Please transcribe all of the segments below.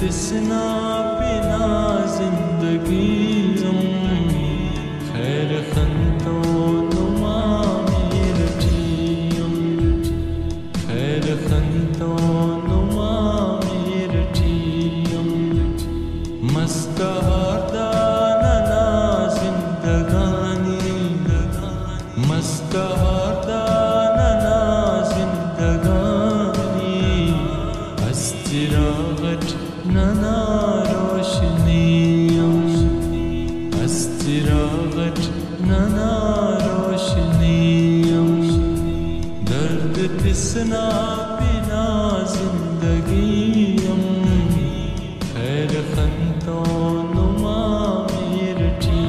तिसना बिना जिंदगीम खैर खंतो नुमा मिर्चीम खैर खंतो नुमा मिर्चीम मस्कहरदाना जिंदगानी मस्कहरदाना जिंदगानी अस्तिरागत नना रोशनीम अस्तिरागत नना रोशनीम दर्द तिसना बिना जिंदगीम खैर खंतो नुमा मिर्चीम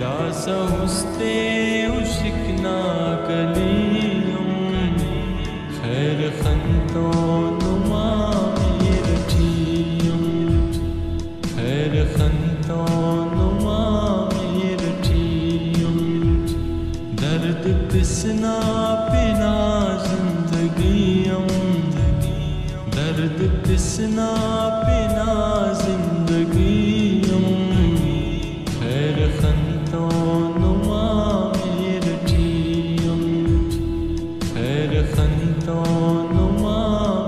दासहुस्ते उशिकना कलियम खैर खंतो नुमा मिर्चीम खैर खंतो नुमा मिर्चीम दर्द तिसना बिना जिंदगीम दर्द तिसना बिना जिंदगीम खैर खंतो नुमा मिर्चीम खैर खंतो नुमा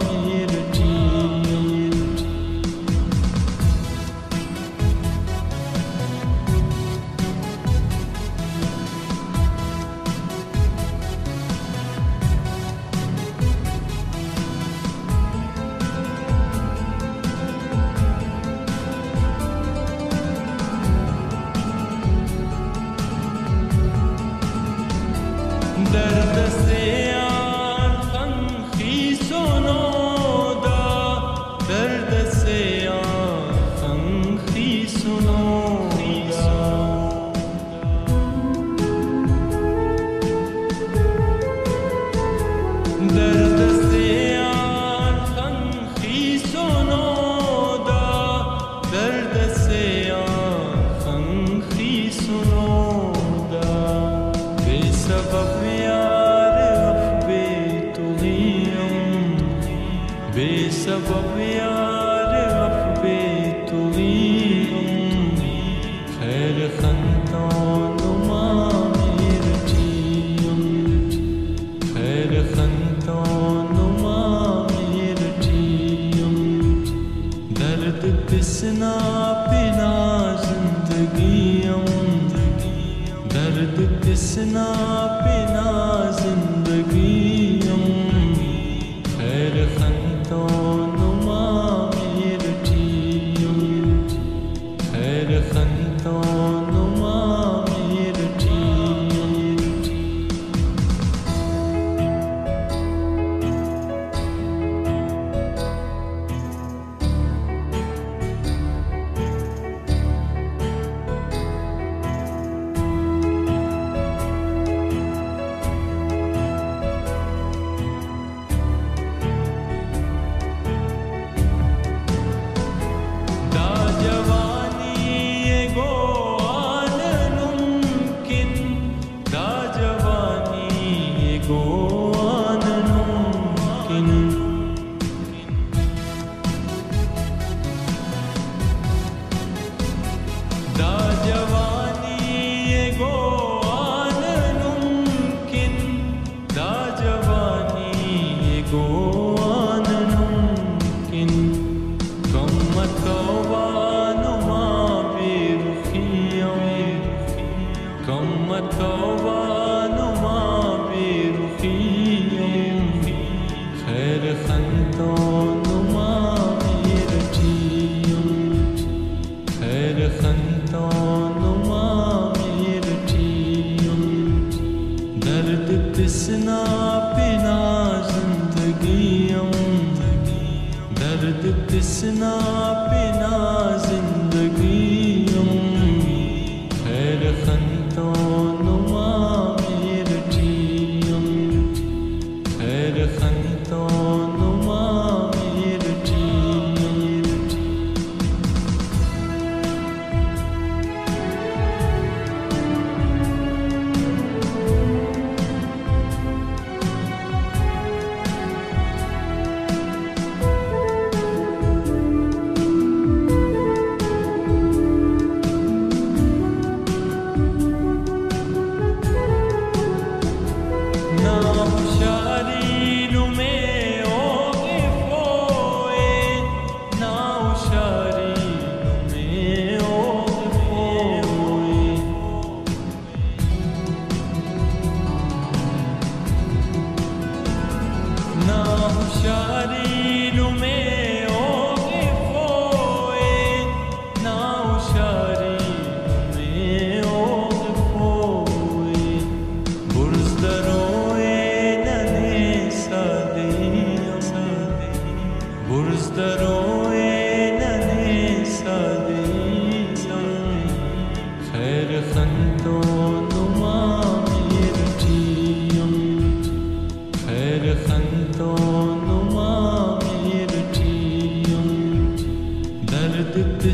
मिर्चीम दर्द से आँखी सुनो दा दर्द से आँखी सुनो दर्द से आँखी सुनो दा दर्द से आँखी सुनो दा बेसबब बेसबब यार अफ़बे तुगीम खैर खंतो नुमा मिर्चीम खैर खंतो नुमा मिर्चीम दर्द तिसना बिना जिंदगीम दर्द तिसना बिना जिंदगीम खैर खंतो नुमा मिर्चीम खैर खंतो नुमा मिर्चीम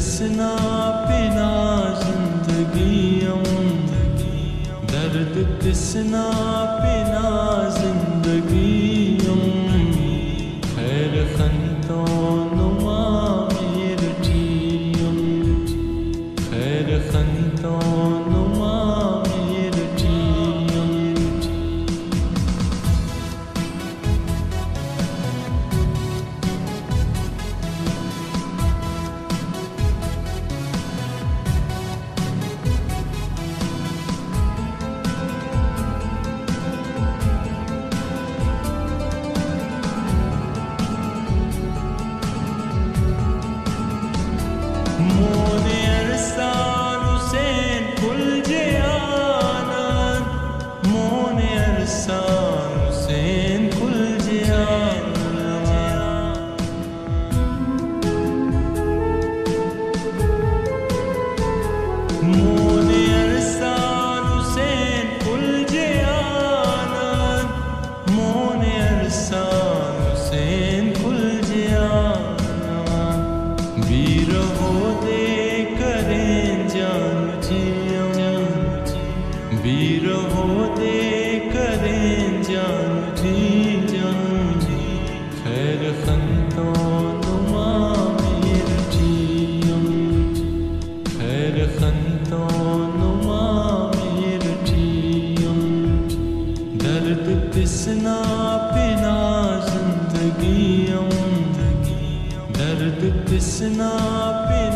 तिसना पिना जिंदगियों, दर्द तिसना पिना जिंदगियों, खैर खंतो नुमा मेरठियों, खैर खंतो नुमा मेरठियों। मोने अरसान हुसैन कुल जयानन, मोने अरसान हुसैन कुल जयानन, मोने अरसान हुसैन कुल जयानन, मोने अरसान हुसैन कुल जयानन, वीर हो दे करें जान जियों, वीर हो दे करें जान जियों, खैर खंतो नुमा मेरठियों, खैर खंतो नुमा मेरठियों, दर्द तिसना पिना जिंदगियों, दर्द तिसना पिना